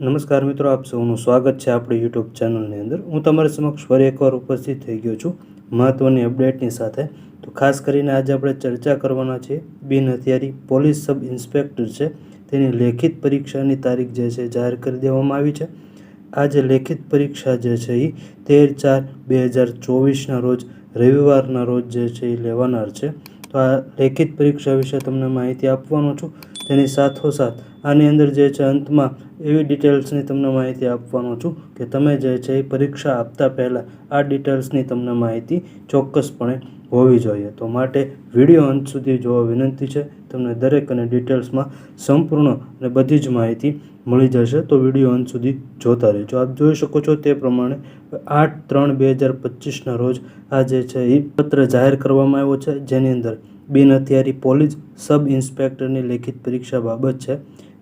નમસ્કાર મિત્રો, આપ સૌનું સ્વાગત છે આપણી યુટ્યુબ ચેનલની અંદર। હું તમારી સમક્ષ ફરી એકવાર ઉપસ્થિત થઈ ગયો છું મહત્ત્વની અપડેટની સાથે। તો ખાસ કરીને આજે આપણે ચર્ચા કરવાના છે બિન હથિયારી પોલીસ સબ ઇન્સ્પેક્ટર છે તેની લેખિત પરીક્ષાની તારીખ જે છે જાહેર કરી દેવામાં આવી છે। આ જે લેખિત પરીક્ષા જે છે એ 13/4/2024ના રોજ રવિવારના રોજ જે છે એ લેવાનાર છે। તો આ લેખિત પરીક્ષા વિશે તમને માહિતી આપવાનો છું। તેની સાથોસાથ આની અંદર જે છે અંતમાં એવી ડિટેલ્સની તમને માહિતી આપવાનો છું કે તમે જે છે એ પરીક્ષા આપતા પહેલાં આ ડિટેલ્સની તમને માહિતી ચોક્કસપણે હોવી જોઈએ। તો માટે વિડીયો અંત સુધી જોવા વિનંતી છે। તમને દરેક અને ડિટેલ્સમાં સંપૂર્ણ અને બધી જ માહિતી મળી જશે, તો વિડીયો અંત સુધી જોતા રહેજો। આપ જોઈ શકો છો તે પ્રમાણે 8/3/2025ના રોજ આ જે છે એ પત્ર જાહેર કરવામાં આવ્યો છે, જેની અંદર બિન હથિયારી પોલીસ સબ ઇન્સ્પેક્ટરની લેખિત પરીક્ષા બાબત છે।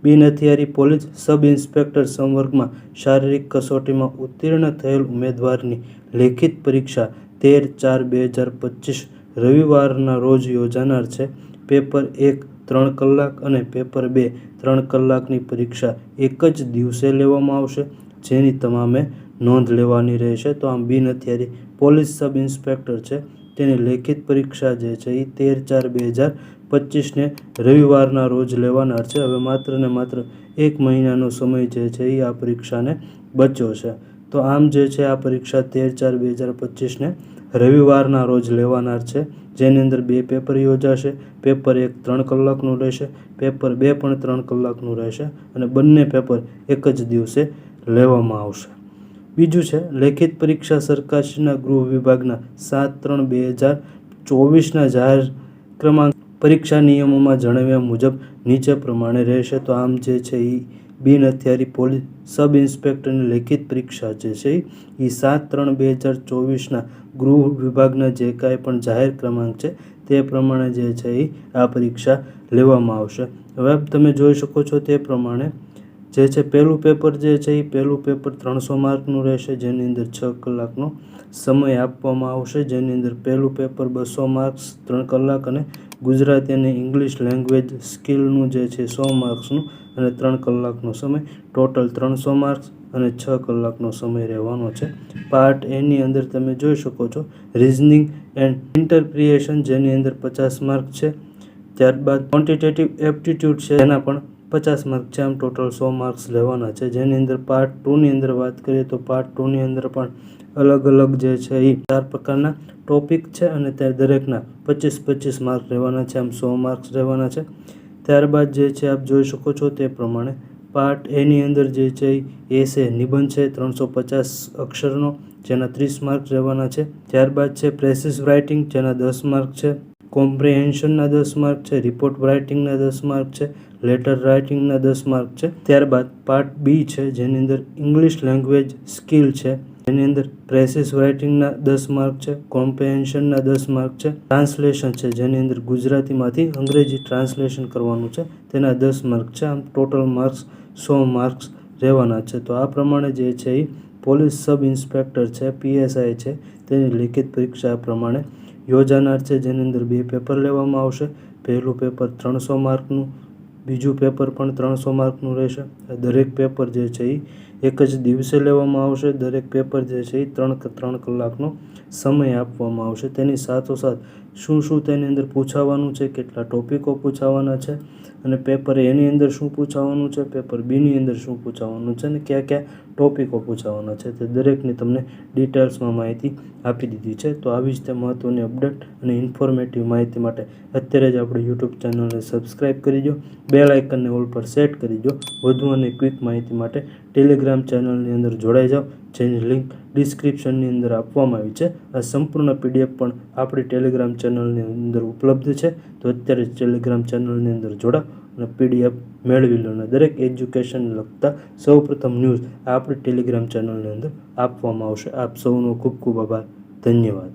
બિન હથિયારી પોલીસ સબ ઇન્સ્પેક્ટર સંવર્ગમાં શારીરિક કસોટીમાં ઉત્તીર્ણ થયેલ ઉમેદવારની લેખિત પરીક્ષા 13/4/2025 રવિવારના રોજ યોજાનાર છે। પેપર 1 3 કલાક અને પેપર 2 3 કલાકની પરીક્ષા એક જ દિવસે લેવામાં આવશે, જેની તમામે નોંધ લેવાની રહેશે। તો આમ બિન હથિયારી પોલીસ સબ ઇન્સ્પેક્ટર છે તેની લેખિત પરીક્ષા જે છે એ 13/4/2025ને રવિવારના રોજ લેવાનાર છે। હવે માત્ર ને માત્ર 1 મહિનાનો સમય જે છે એ આ પરીક્ષાને બચ્યો છે। તો આમ જે છે આ પરીક્ષા 13/4/2025ને રવિવારના રોજ લેવાનાર છે, જેની અંદર 2 પેપર યોજાશે। પેપર 1 3 કલાકનું રહેશે, પેપર 2 પણ 3 કલાકનું રહેશે અને બંને પેપર એક જ દિવસે લેવામાં આવશે। બીજું છે લેખિત પરીક્ષા સરકારશ્રીના ગૃહ વિભાગના 7/3/2024ના જાહેર ક્રમાંક પરીક્ષા નિયમોમાં જણાવ્યા મુજબ નીચે પ્રમાણે રહેશે। તો આમ જે છે એ બિન હથિયારી પોલીસ સબ ઇન્સ્પેક્ટરની લેખિત પરીક્ષા જે છે એ 7/3/2024ના ગૃહ વિભાગના જે કાંઈ પણ જાહેર ક્રમાંક છે તે પ્રમાણે જે છે એ આ પરીક્ષા લેવામાં આવશે। હવે તમે જોઈ શકો છો તે પ્રમાણે જે છે પહેલું પેપર જે છે એ પહેલું પેપર 300 માર્કનું રહેશે, જેની અંદર 6 કલાકનો સમય આપવામાં આવશે। જેની અંદર પહેલું પેપર 200 માર્ક્સ 3 કલાક અને ગુજરાતી અને ઇંગ્લિશ લેંગ્વેજ સ્કિલનું જે છે 100 માર્ક્સનું અને 3 કલાકનો સમય, ટોટલ 300 માર્ક્સ અને 6 કલાકનો સમય રહેવાનો છે। પાર્ટ એની અંદર તમે જોઈ શકો છો રિઝનિંગ એન્ડ ઇન્ટરપ્રિએશન, જેની અંદર 50 માર્ક છે। ત્યારબાદ ક્વોન્ટિટેટિવ એપ્ટિટ્યૂડ છે, એના પણ 50 માર્ક છે। આમ ટોટલ 100 માર્ક્સ લેવાના છે। જેની અંદર પાર્ટ 2ની અંદર વાત કરીએ તો પાર્ટ 2ની અંદર પણ અલગ અલગ જે છે એ 4 પ્રકારના ટોપિક છે અને તે દરેકના 25-25 માર્ક રહેવાના છે, આમ 100 માર્ક્સ રહેવાના છે। ત્યારબાદ જે છે આપ જોઈ શકો છો તે પ્રમાણે પાર્ટ એની અંદર જે છે એસે નિબંધ છે 350 અક્ષરનો, જેના 30 માર્ક રહેવાના છે। ત્યારબાદ છે પ્રેસિસ રાઇટિંગ, જેના 10 માર્ક છે। કોમ્પ્રિહેન્શનના 10 માર્ક છે। રિપોર્ટ રાઇટિંગના 10 માર્ક છે। લેટર રાઇટિંગના 10 માર્ક છે। ત્યારબાદ પાર્ટ બી છે, જેની અંદર ઇંગ્લિશ લેંગ્વેજ સ્કિલ છે, જેની અંદર પ્રેસિસ રાઇટિંગના 10 માર્ક છે। કોમ્પ્રિહેન્શનના 10 માર્ક છે। ટ્રાન્સલેશન છે, જેની અંદર ગુજરાતીમાંથી અંગ્રેજી ટ્રાન્સલેશન કરવાનું છે, તેના 10 માર્ક છે। આમ ટોટલ માર્ક્સ 100 માર્ક્સ રહેવાના છે। તો આ પ્રમાણે જે છે એ પોલીસ સબ ઇન્સ્પેક્ટર છે PSI છે તેની લેખિત પરીક્ષા આ પ્રમાણે યોજાનાર છે, જેની અંદર 2 પેપર લેવામાં આવશે। પહેલું પેપર 300 માર્કનું, બીજું પેપર પણ 300 માર્કનું રહેશે। દરેક પેપર જે છે એ એક જ દિવસે લેવામાં આવશે। દરેક પેપર જે છે એ 3 કલાકનો સમય આપવામાં આવશે। તેની સાથોસાથ શું તેની અંદર પૂછાવાનું છે, કેટલા ટોપિકો પૂછાવાના છે અને પેપર એની અંદર શું પૂછાવાનું છે, પેપર બીની અંદર શું પૂછાવાનું છે અને કયા કયા ટોપિકો પૂછાવાના છે, તે દરેકની તમને ડિટેલ્સમાં માહિતી આપી દીધી છે। તો આવી જ તે મહત્ત્વની અપડેટ અને ઇન્ફોર્મેટિવ માહિતી માટે અત્યારે જ આપણે યુટ્યુબ ચેનલને સબસ્ક્રાઈબ કરી દો, બેલ આઇકનને ઓલ પર સેટ કરી દો। વધુ અને ક્વિક માહિતી માટે ટેલિગ્રામ ચેનલની અંદર જોડાઈ જાઓ, જેની લિંક ડિસ્ક્રિપ્શનની અંદર આપવામાં આવી છે। આ સંપૂર્ણ PDF પણ આપણી ટેલિગ્રામ ચેનલની અંદર ઉપલબ્ધ છે। તો અત્યારે જ ટેલિગ્રામ ચેનલની અંદર જોડાઓ અને PDF મેળવી લો અને દરેક એજ્યુકેશન લગતા સૌપ્રથમ ન્યૂઝ આપણી ટેલિગ્રામ ચેનલની અંદર આપવામાં આવશે। આપ સૌનો ખૂબ ખૂબ આભાર, ધન્યવાદ।